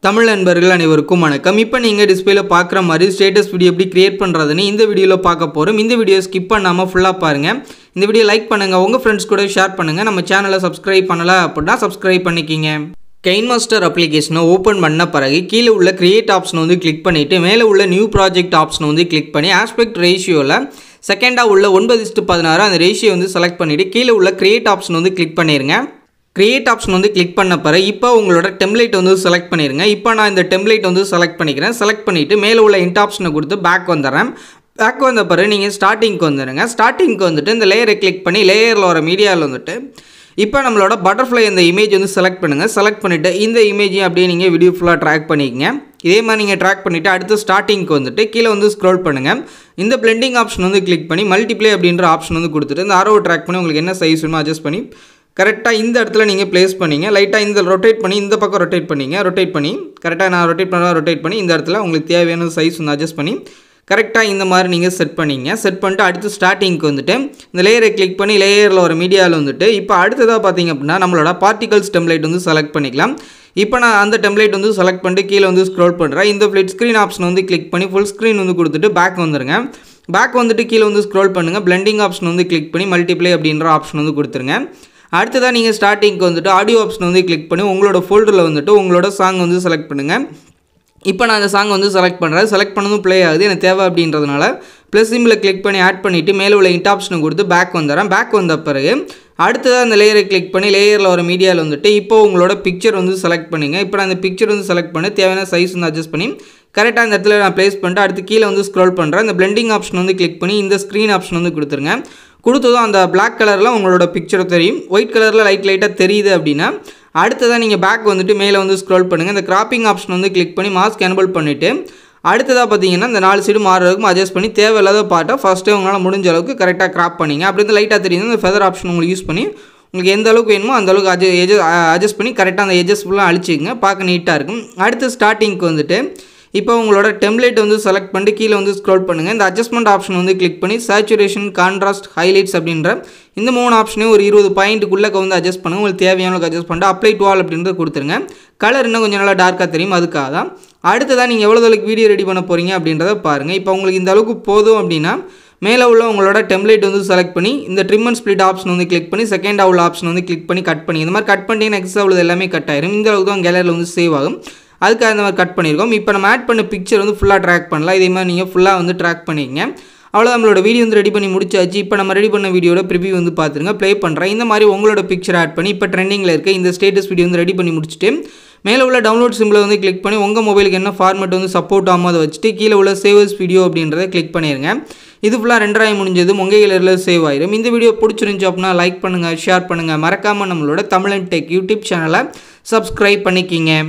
தமிழ் நண்பர்கள் அனைவருக்கும் வணக்கம். இப்போ நீங்கள் டிஸ்பிளேல பார்க்குற மாதிரி ஸ்டேட்டஸ் வீடியோ எப்படி கிரியேட் பண்ணுறதுன்னு இந்த வீடியோவில் பார்க்க போகிறோம். இந்த வீடியோ ஸ்கிப் பண்ணாமல் ஃபுல்லாக பாருங்கள். இந்த வீடியோ லைக் பண்ணுங்கள், உங்கள் ஃப்ரெண்ட்ஸ் கூட ஷேர் பண்ணுங்கள். நம்ம சேனலை சப்ஸ்கிரைப் பண்ணலை அப்படின்னா சப்ஸ்கிரைப் பண்ணிக்கிங்க. கைன்மாஸ்டர் அப்ளிகேஷனை ஓப்பன் பண்ண பிறகு கீழே உள்ள கிரியேட் ஆப்ஷனை வந்து கிளிக் பண்ணிவிட்டு மேலே உள்ள நியூ ப்ராஜெக்ட் ஆப்ஷனை வந்து கிளிக் பண்ணி ஆஸ்பெக்ட் ரேஷியோவில் செகண்டாக உள்ள 9:16 அந்த ரேஷியோ வந்து செலக்ட் பண்ணிவிட்டு கீழே உள்ள கிரியேட் ஆப்ஷன் வந்து கிளிக் பண்ணிடுங்க. கிரியேட் ஆப்ஷன் வந்து கிளிக் பண்ண பிறகு இப்போ உங்களோட டெம்ப்ளேட் வந்து செலக்ட் பண்ணிடுங்க. இப்போ நான் இந்த டெம்ப்ளேட் வந்து செலக்ட் பண்ணிக்கிறேன். செலக்ட் பண்ணிவிட்டு மேலே உள்ள இன்ட் ஆப்ஷனை கொடுத்து பேக் வந்துடுறேன். பேக் வந்த பிறகு நீங்கள் ஸ்டார்டிங்க்கு வந்துடுங்க. ஸ்டார்டிங்க்கு வந்துட்டு இந்த லேயரை கிளிக் பண்ணி லேயரில் வர மீடியாவில் வந்துட்டு இப்போ நம்மளோட பட்டர்ஃப்ளை இந்த இமேஜ் வந்து செலக்ட் பண்ணுங்கள். செலக்ட் பண்ணிவிட்டு இந்த இமேஜையும் அப்படியே நீங்கள் வீடியோ ஃபுல்லாக ட்ராக் பண்ணிக்கங்க. இதே மாதிரி நீங்கள் ட்ராக் பண்ணிவிட்டு அடுத்து ஸ்டார்டிங்க்கு வந்துட்டு கீழே வந்து ஸ்க்ரோல் பண்ணுங்கள். இந்த பிளெண்டிங் ஆப்ஷன் வந்து கிளிக் பண்ணி மல்டிப்ளே அப்படின்ற ஆப்ஷன் வந்து கொடுத்துட்டு இந்த ஆரோவை ட்ராக் பண்ணி உங்களுக்கு என்ன சைஸ் வேணுமோ அட்ஜஸ்ட் பண்ணி கரெக்டாக இந்த இடத்துல நீங்கள் ப்ளேஸ் பண்ணிங்க. லைட்டாக இந்த ரொட்டேட் பண்ணி இந்த பக்கம் ரொட்டேட் பண்ணிங்க. ரொட்டேட் பண்ணி கரெக்டாக நான் ரொட்டேட் பண்ணி இந்த இடத்துல உங்களுக்கு தேவையான சைஸ் வந்து அட்ஜஸ்ட் பண்ணி கரெக்டாக இந்த மாதிரி நீங்கள் செட் பண்ணிங்க. செட் பண்ணிட்டு அடுத்து ஸ்டார்டிங்க்கு வந்துட்டு இந்த லேயரை கிளிக் பண்ணி லேயரில் ஒரு மீடியாவில் வந்துட்டு இப்போ அடுத்ததாக பார்த்தீங்க அப்படின்னா நம்மளோட பார்ட்டிகல்ஸ் டெம்ப்ளேட் வந்து செலக்ட் பண்ணிக்கலாம். இப்போ நான் அந்த டெம்ப்ளேட் வந்து செலக்ட் பண்ணிட்டு கீழே வந்து ஸ்க்ரோல் பண்ணுறேன். இந்த ஃப்ளிட் ஸ்க்ரீன் ஆப்ஷன் வந்து கிளிக் பண்ணி ஃபுல் ஸ்க்ரீன் வந்து கொடுத்துட்டு பேக் வந்துருங்க. பேக் வந்துட்டு கீழே வந்து ஸ்க்ரோல் பண்ணுங்கள். பிளெண்டிங் ஆப்ஷன் வந்து கிளிக் பண்ணி மல்டிப்ளே அப்படின்ற ஆப்ஷன் வந்து கொடுத்துருங்க. அடுத்ததாக நீங்கள் ஸ்டார்டிங்க்கு வந்துட்டு ஆடியோ ஆப்ஷன் வந்து கிளிக் பண்ணி உங்களோட ஃபோல்டரில் வந்துட்டு உங்களோட சாங் வந்து செலக்ட் பண்ணுங்கள். இப்போ நான் அந்த சாங் வந்து செலக்ட் பண்ணுறேன். செலக்ட் பண்ணதும் ப்ளே ஆகுது எனக்கு தேவை அப்படின்றதுனால ப்ளஸ் சிம்பிளை கிளிக் பண்ணி ஆட் பண்ணிவிட்டு மேலே உள்ள இன்ட் ஆப்ஷனை கொடுத்து பேக் வந்துடுறேன். பேக் வந்த பிறகு அடுத்ததாக அந்த லேயரை கிளிக் பண்ணி லேயரில் ஒரு மீடியாவில் வந்துட்டு இப்போ உங்களோட பிக்சர் வந்து செலக்ட் பண்ணிங்க. இப்போ நான் அந்த பிக்சர் வந்து செலக்ட் பண்ணி தேவையான சைஸ் வந்து அட்ஜஸ்ட் பண்ணி கரெக்டாக அந்த இடத்துல நான் ப்ளேஸ் பண்ணிட்டு அடுத்து கீழே வந்து ஸ்க்ரோல் பண்ணுறேன். இந்த பிளெண்டிங் ஆப்ஷன் வந்து கிளிக் பண்ணி இந்த ஸ்க்ரீன் ஆப்ஷன் வந்து கொடுத்துருங்க. கொடுத்ததும் அந்த பிளாக் கலரில் உங்களோட பிக்சர் தெரியும். ஒயிட் கலரில் லைட்டாக தெரியுது அப்படின்னா அடுத்ததாக நீங்கள் பேக் வந்துட்டு மேலே வந்து ஸ்க்ரோல் பண்ணுங்கள். இந்த கிராப்பிங் ஆப்ஷன் வந்து கிளிக் பண்ணி மாஸ்க் எனபிள் பண்ணிவிட்டு அடுத்ததாக பார்த்தீங்கன்னா இந்த 4 சைடு மாறுறதுக்கும் அட்ஜஸ்ட் பண்ணி தேவையில்லாத பார்ட்டை ஃபஸ்ட்டே உங்களால் முடிஞ்ச அளவுக்கு கரெக்டாக கிராப் பண்ணிங்க. அப்படி வந்து லைட்டாக தெரியுது இந்த ஃபெதர் ஆப்ஷன் உங்களுக்கு யூஸ் பண்ணி உங்களுக்கு எந்த அளவுக்கு வேணுமோ அந்த அளவுக்கு அட்ஜஸ்ட் பண்ணி கரெக்டாக அந்த எஜஸ் ஃபுல்லாக அழிச்சிக்கங்க. பார்க்க நீட்டாக இருக்கும். அடுத்து ஸ்டார்டிங்க்கு வந்துட்டு இப்போ உங்களோட டெம்ப்ளேட் வந்து செலக்ட் பண்ணிட்டு கீழே வந்து ஸ்க்ரோல் பண்ணுங்கள். இந்த அட்ஜஸ்ட்மெண்ட் ஆப்ஷன் வந்து கிளிக் பண்ணி சேச்சுரேஷன், கான்ட்ராஸ்ட், ஹைலைட்ஸ் அப்படின்ற இந்த 3 ஆப்ஷனையும் ஒரு 20 பாயிண்ட்டுக்குள்ளே வந்து அட்ஜஸ்ட் பண்ணுங்கள். உங்களுக்கு தேவையான அட்ஜஸ்ட் பண்ணிட்டு அப்ளை டு ஆல் அப்படின்றத கொடுத்துருங்க. கலர் இன்னும் கொஞ்சம் நல்லா டார்க்காக தெரியும். அதுக்காக தான் அடுத்ததாக நீங்கள் எவ்வளோ அளவுக்கு வீடியோ ரெடி பண்ண போகிறீங்க அப்படின்றத பாருங்கள். இப்போ உங்களுக்கு இந்த அளவுக்கு போதும் அப்படின்னா மேலே உள்ள உங்களோட டெம்ப்ளேட் வந்து செலக்ட் பண்ணி இந்த ட்ரிம் அண்ட் ஸ்ப்ளிட் ஆப்ஷன் வந்து கிளிக் பண்ணி செகண்ட் உள்ள ஆப்ஷன் வந்து கிளிக் பண்ணி கட் பண்ணி இந்த மாதிரி கட் பண்ணிட்டீங்கன்னா எக்ஸ்ட்ரா உள்ளது எல்லாமே கட் ஆயிரும். இந்த அளவுக்கு தான் கேலரியில் வந்து சேவ் ஆகும். அதுக்காக இந்த மாதிரி கட் பண்ணியிருக்கோம். இப்போ நம்ம ஆட் பண்ண பிக்சர் வந்து ஃபுல்லாக ட்ராக் பண்ணலாம். இதே மாதிரி நீங்கள் ஃபுல்லாக வந்து ட்ராக் பண்ணிக்கங்க. அவ்வளோ நம்மளோட வீடியோ வந்து ரெடி பண்ணி முடிச்சாச்சு. இப்போ நம்ம ரெடி பண்ண வீடியோட ப்ரிவியூ வந்து பார்த்துருங்க. ப்ளே பண்ணுறேன். இந்த மாதிரி உங்களோட பிக்சர் ஆட் பண்ணி இப்போ ட்ரெண்டிங்கில் இருக்க இந்த ஸ்டேட்டஸ் வீடியோ வந்து ரெடி பண்ணி முடிச்சுட்டு மேலே உள்ள டவுன்லோட் சிம்பிளை வந்து கிளிக் பண்ணி உங்கள் மொபைலுக்கு என்ன ஃபார்மேட் வந்து சப்போர்ட் ஆகாமல் அதை வச்சுட்டு கீழே உள்ள சேவஸ் வீடியோ அப்படின்றத கிளிக் பண்ணிடுங்க. இது ஃபுல்லாக 2 முடிஞ்சதும் உங்கள் கேலரியில் சேவ் ஆயிடும். இந்த வீடியோ பிடிச்சிருந்துச்சு அப்படின்னா லைக் பண்ணுங்கள், ஷேர் பண்ணுங்கள். மறக்காமல் நம்மளோட தமிழ் அண்ட் டெக் யூடியூப் சேனலை சப்ஸ்கிரைப் பண்ணிக்கிங்க.